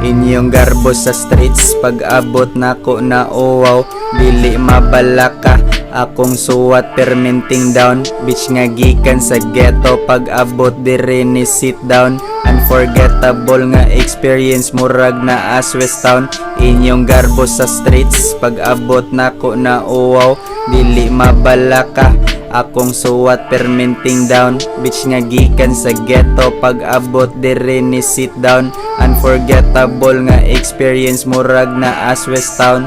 Inyong garbo sa streets, pag-abot nako na uwaw, dili mabalaka, akong suwat perminting down, bitch nga gikan sa ghetto, pag-abot diri ni sit down, unforgettable nga experience, murag na as West Town. Inyong garbo sa streets, pag-abot nako na uwaw, dili mabalaka, akong suwat perminting down, bitch nga gikan sa ghetto, pag-abot diri ni sit down, unforgettable nga experience, murag na as West Town.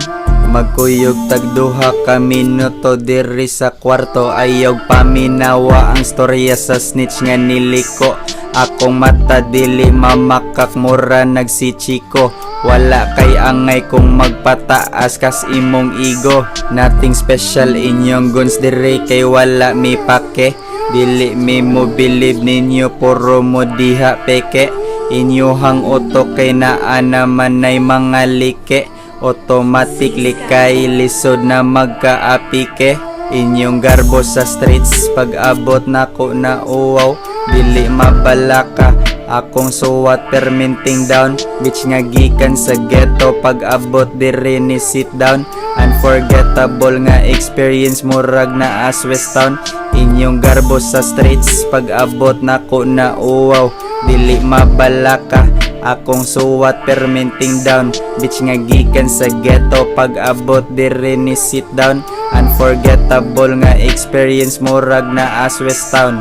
Magkuyog tagduha ka minuto diri sa kwarto, ayog paminawa ang storya sa snitch nga niliko, akong mata dili mamakak, mura nagsichiko, wala kay angay kung magpataas kas imong ego, nothing special inyong guns diri kay wala mi pake, dili mi mo believe ninyo, puro mo diha peke, inyohang utok kay naa naman ay mga like, automatic likay lisod na magkaapike. Inyong garbo sa streets, pag-abot nako na uwaw, dili mabalaka, akong suwat perminting down, bitch nga gikan sa ghetto, pag-abot diri ni sit down, unforgettable nga experience, murag na as West Town. Inyong garbo sa streets, pag-abot nako na uwaw, dili mabalaka, akong suwat perminting down, bitch nga gikan sa ghetto, pag-abot diri ni sit down, unforgettable nga experience, murag na as West Town.